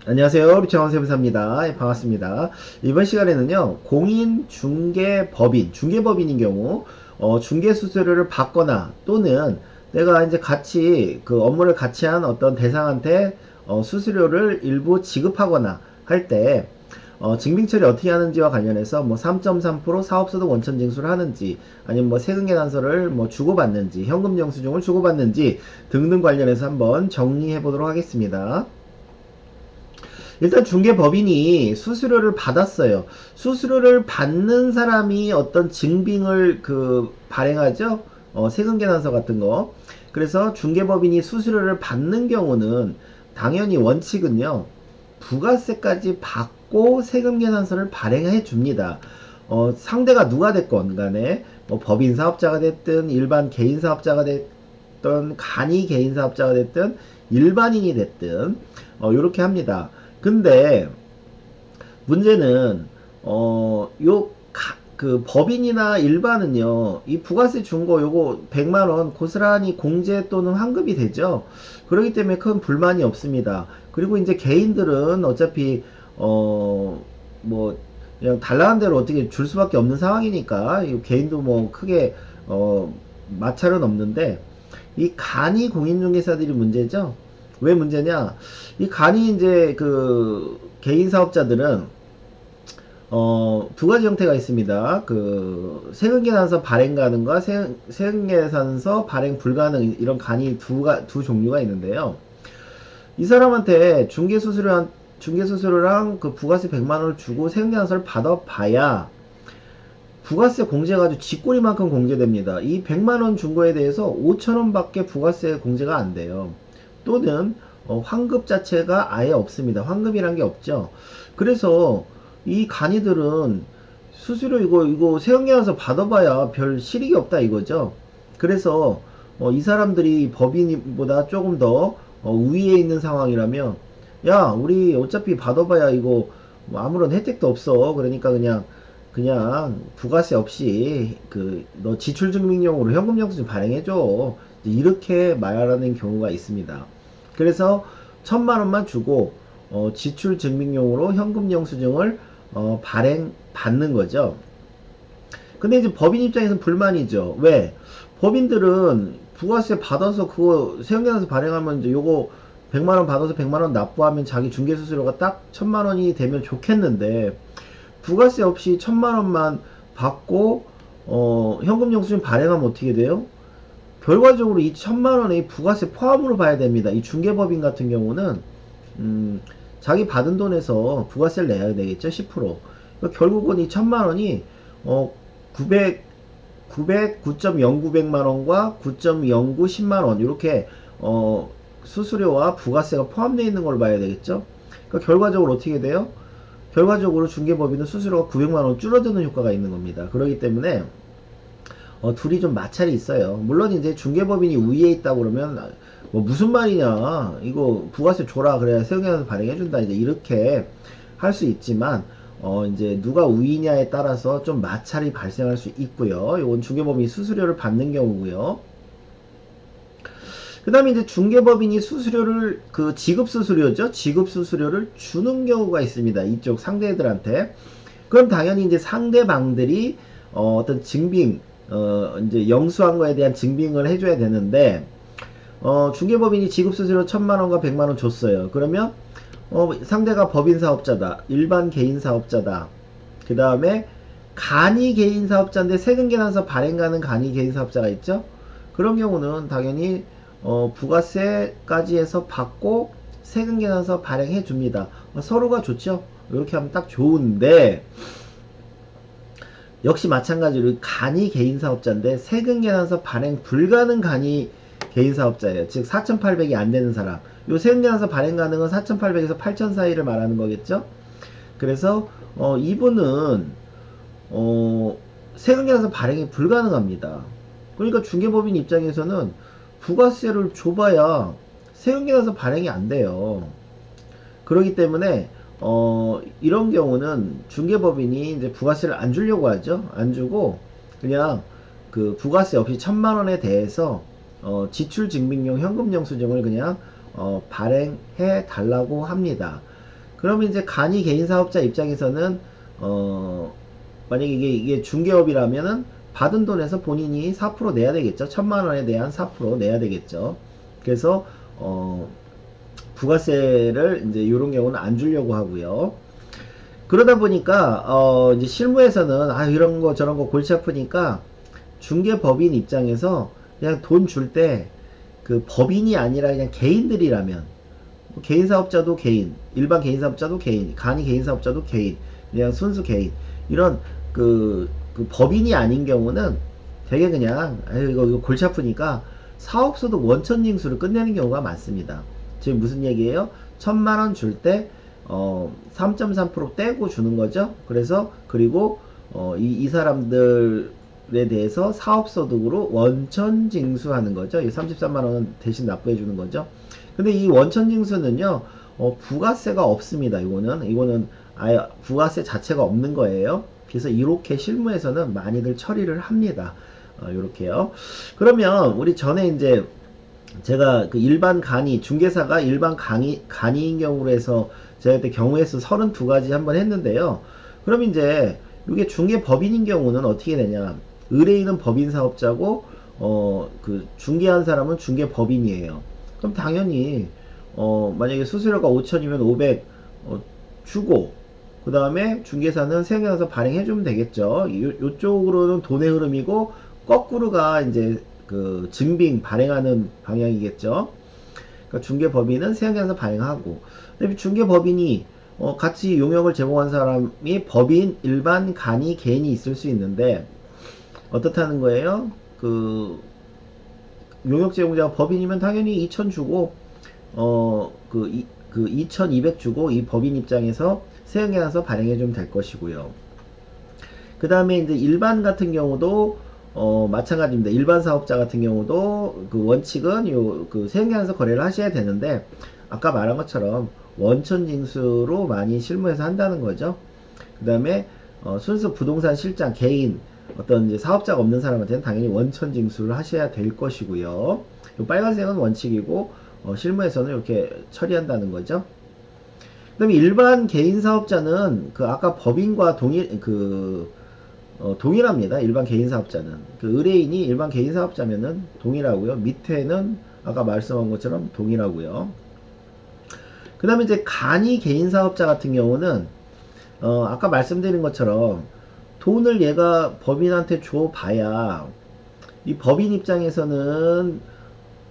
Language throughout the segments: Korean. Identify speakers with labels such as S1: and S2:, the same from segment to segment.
S1: 안녕하세요. 루치원 세무사입니다. 반갑습니다. 이번 시간에는요, 공인중개법인, 중개법인인 경우, 중개수수료를 받거나 또는 내가 이제 같이 그 업무를 같이 한 어떤 대상한테 수수료를 일부 지급하거나 할 때, 증빙 처리 어떻게 하는지와 관련해서 뭐 3.3% 사업소득 원천 징수를 하는지, 아니면 뭐 세금 계산서를 뭐 주고받는지, 현금 영수증을 주고받는지 등등 관련해서 한번 정리해 보도록 하겠습니다. 일단 중개법인이 수수료를 받았어요. 수수료를 받는 사람이 어떤 증빙을 발행하죠. 세금 계산서 같은 거. 그래서 중개법인이 수수료를 받는 경우는 당연히 원칙은요. 부가세까지 받고 세금 계산서를 발행해 줍니다. 상대가 누가 됐건 간에 뭐 법인 사업자가 됐든 일반 개인 사업자가 됐든 간이 개인 사업자가 됐든 일반인이 됐든 이렇게 합니다. 근데 문제는 법인이나 일반은요 이 부가세 준 거 요거 100만원 고스란히 공제 또는 환급이 되죠. 그렇기 때문에 큰 불만이 없습니다. 그리고 이제 개인들은 어차피 뭐 그냥 달라는 대로 어떻게 줄 수밖에 없는 상황이니까 개인도 뭐 크게 마찰은 없는데 이 간이 공인중개사들이 문제죠. 왜 문제냐? 이 간이 이제 개인 사업자들은 두 가지 형태가 있습니다. 세금계산서 발행 가능과 세금계산서 발행 불가능 이런 간이 두 종류가 있는데요. 이 사람한테 중개수수료랑 그 부가세 100만 원을 주고 세금계산서를 받아봐야 부가세 공제가지고 쥐꼬리만큼 공제됩니다. 이 100만 원 준 거에 대해서 5천 원밖에 부가세 공제가 안 돼요. 또는 환급 자체가 아예 없습니다. 환급이란 게 없죠. 그래서 이 간이들은 수수료 이거 세금계산서 받아봐야 별 실익이 없다 이거죠. 그래서 이 사람들이 법인보다 조금 더 우위에 있는 상황이라면 야 우리 어차피 받아봐야 이거 뭐 아무런 혜택도 없어. 그러니까 그냥 부가세 없이 너 지출증명용으로 현금영수증 발행해줘. 이렇게 말하는 경우가 있습니다. 그래서 1,000만원만 주고 지출증명용으로 현금영수증을 발행 받는 거죠. 근데 이제 법인 입장에서는 불만이죠. 왜? 법인들은 부가세 받아서 그거 세금계산서 발행하면 이제 요거 100만원 받아서 100만원 납부하면 자기 중개수수료가 딱 1,000만원이 되면 좋겠는데 부가세 없이 1,000만원만 받고 현금 영수증 발행하면 어떻게 돼요? 결과적으로 이 1,000만원의 부가세 포함으로 봐야 됩니다. 이 중개법인 같은 경우는 자기 받은 돈에서 부가세를 내야 되겠죠. 10%. 그러니까 결국은 이 1,000만원이 909,000만원과 9.09 10만원 이렇게 수수료와 부가세가 포함되어 있는 걸 봐야 되겠죠. 그러니까 결과적으로 어떻게 돼요? 결과적으로 중개법인은 수수료가 900만원 줄어드는 효과가 있는 겁니다. 그렇기 때문에 둘이 좀 마찰이 있어요. 물론 이제 중개법인이 우위에 있다 그러면 뭐 무슨 말이냐 이거 부가세 줘라 그래야 세금계산서 발행해준다 이제 이렇게 할 수 있지만 이제 누가 우위냐에 따라서 좀 마찰이 발생할 수 있고요. 이건 중개법인이 수수료를 받는 경우고요. 그 다음에 이제 중개법인이 수수료를 지급수수료죠. 지급수수료를 주는 경우가 있습니다. 이쪽 상대들한테. 그럼 당연히 이제 상대방들이 어떤 증빙 이제 영수한 거에 대한 증빙을 해줘야 되는데 중개법인이 지급수수료 1,000만원과 100만원 줬어요. 그러면 상대가 법인 사업자다. 일반 개인 사업자다. 그 다음에 간이 개인 사업자인데 세금계산서 발행 가는 간이 개인 사업자가 있죠. 그런 경우는 당연히 부가세까지 해서 받고 세금계산서 발행해 줍니다. 서로가 좋죠. 이렇게 하면 딱 좋은데 역시 마찬가지로 간이 개인 사업자인데 세금계산서 발행 불가능 간이 개인 사업자예요. 즉 4,800이 안 되는 사람. 요 세금계산서 발행 가능은 4,800에서 8,000 사이를 말하는 거겠죠. 그래서 이분은 세금계산서 발행이 불가능합니다. 그러니까 중개법인 입장에서는 부가세를 줘봐야 세금계산서 발행이 안 돼요. 그렇기 때문에 이런 경우는 중개법인이 이제 부가세를 안 주려고 하죠. 안 주고 그냥 부가세 없이 1,000만원에 대해서 지출증명용 현금영수증을 그냥 발행해 달라고 합니다. 그러면 이제 간이 개인 사업자 입장에서는 만약에 이게 중개업이라면은 받은 돈에서 본인이 4% 내야 되겠죠. 1000만원에 대한 4% 내야 되겠죠. 그래서 부가세를 이제 이런 경우는 안 주려고 하고요. 그러다 보니까 이제 실무에서는 이런 거 저런 거 골치 아프니까 중개법인 입장에서 그냥 돈 줄 때 그 법인이 아니라 그냥 개인들이라면 개인 사업자도 개인, 일반 개인 사업자도 개인, 간이 개인 사업자도 개인, 그냥 순수 개인 이런 그 법인이 아닌 경우는 되게 그냥 이거 골치 아프니까 사업소득 원천징수를 끝내는 경우가 많습니다. 지금 무슨 얘기예요? 1000만원 줄 때 3.3% 떼고 주는 거죠. 그래서 그리고 이 사람들에 대해서 사업소득으로 원천징수하는 거죠. 이 33만원 대신 납부해 주는 거죠. 근데 이 원천징수는요 부가세가 없습니다. 이거는 아예 부가세 자체가 없는 거예요. 그래서 이렇게 실무에서는 많이들 처리를 합니다. 요렇게요. 그러면 우리 전에 이제 제가 그 일반 간이 중개사가 일반 간이인 경우로 해서 제가 그때 경우에서 32가지 한번 했는데요. 그럼 이제 이게 중개법인인 경우는 어떻게 되냐? 의뢰인은 법인 사업자고 그 중개한 사람은 중개법인이에요. 그럼 당연히 만약에 수수료가 5천이면 500 주고 그 다음에 중개사는 세금에서 발행해주면 되겠죠. 요쪽으로는 돈의 흐름이고 거꾸로가 이제 그 증빙 발행하는 방향이겠죠. 그러니까 중개법인은 세금에서 발행하고 그다음에 중개법인이 같이 용역을 제공한 사람이 법인, 일반, 간이, 개인이 있을 수 있는데 어떻다는 거예요? 그 용역 제공자가 법인이면 당연히 2000 주고 그 2200 주고 이 법인 입장에서 세금계산서 발행해 주면 될 것이고요. 그 다음에 이제 일반 같은 경우도 마찬가지입니다. 일반 사업자 같은 경우도 그 원칙은 그 세금계산서 거래를 하셔야 되는데 아까 말한 것처럼 원천징수로 많이 실무에서 한다는 거죠. 그 다음에 순수 부동산 실장 개인 어떤 이제 사업자가 없는 사람한테는 당연히 원천징수를 하셔야 될 것이고요. 요 빨간색은 원칙이고 실무에서는 이렇게 처리한다는 거죠. 그 다음에 일반 개인 사업자는 그 아까 법인과 동일합니다. 일반 개인 사업자는 그 의뢰인이 일반 개인 사업자면은 동일하고요. 밑에는 아까 말씀한 것처럼 동일하고요. 그 다음에 이제 간이 개인 사업자 같은 경우는 아까 말씀드린 것처럼 돈을 얘가 법인한테 줘봐야 이 법인 입장에서는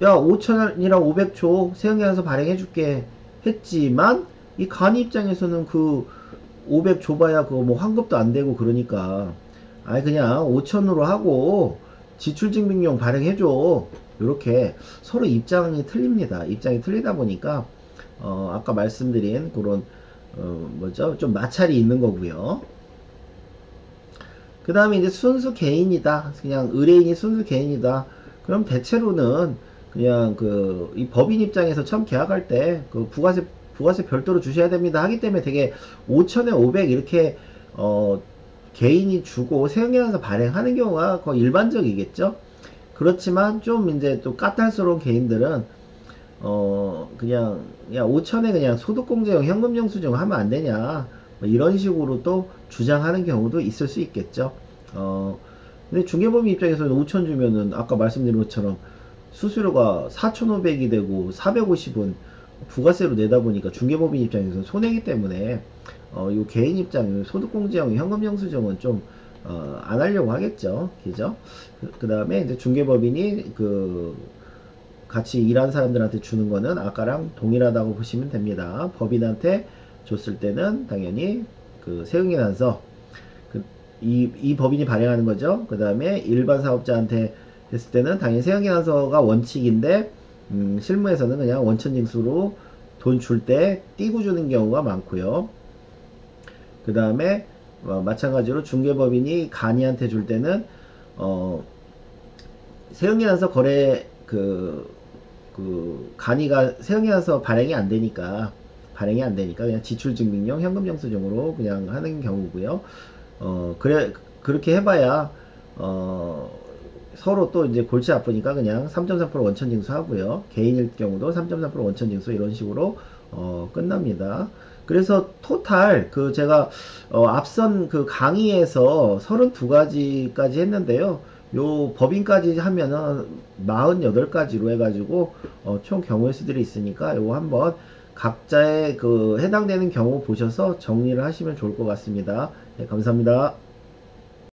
S1: 야 5천원이랑 500 줘 세금계산서 발행해줄게 했지만 이 간이 입장에서는 그 500 줘봐야 그거 뭐 환급도 안 되고 그러니까 그냥 5천으로 하고 지출증명용 발행해줘. 이렇게 서로 입장이 틀립니다. 입장이 틀리다 보니까 아까 말씀드린 그런 뭐죠? 좀 마찰이 있는 거고요. 그 다음에 이제 순수 개인이다. 그냥 의뢰인이 순수 개인이다. 그럼 대체로는 그냥 이 법인 입장에서 처음 계약할 때 그 부가세 별도로 주셔야 됩니다 하기 때문에 되게 5천에 500 이렇게 개인이 주고 세금계산서 발행하는 경우가 거의 일반적이겠죠. 그렇지만 좀 이제 또 까탈스러운 개인들은 그냥 야 5천에 그냥 소득공제용 현금영수증 하면 안 되냐 뭐 이런 식으로 또 주장하는 경우도 있을 수 있겠죠. 근데 중개법인 입장에서는 5천 주면은 아까 말씀드린 것처럼 수수료가 4,500이 되고 450은 부가세로 내다 보니까 중개법인 입장에서는 손해이기 때문에 요 개인 입장 소득공제형 현금영수증은 좀 안 하려고 하겠죠. 그죠? 그 다음에 이제 중개법인이 같이 일한 사람들한테 주는 거는 아까랑 동일하다고 보시면 됩니다. 법인한테 줬을 때는 당연히 그 세금계산서 이 법인이 발행하는 거죠. 그 다음에 일반 사업자한테 했을 때는 당연히 세금계산서가 원칙인데 실무에서는 그냥 원천징수로 돈 줄 때 띄고 주는 경우가 많고요. 그 다음에 마찬가지로 중개법인이 간이한테 줄 때는 세금계산서 거래 간이가 세금계산서 발행이 안 되니까 그냥 지출증명용 현금영수증으로 그냥 하는 경우고요. 그렇게 해봐야 서로 또 이제 골치 아프니까 그냥 3.3% 원천징수 하고요. 개인일 경우도 3.3% 원천징수 이런 식으로 끝납니다. 그래서 토탈 그 제가 앞선 그 강의에서 32가지까지 했는데요. 요 법인까지 하면은 48가지로 해가지고 총 경우의 수들이 있으니까 요거 한번 각자의 그 해당되는 경우 보셔서 정리를 하시면 좋을 것 같습니다. 네, 감사합니다.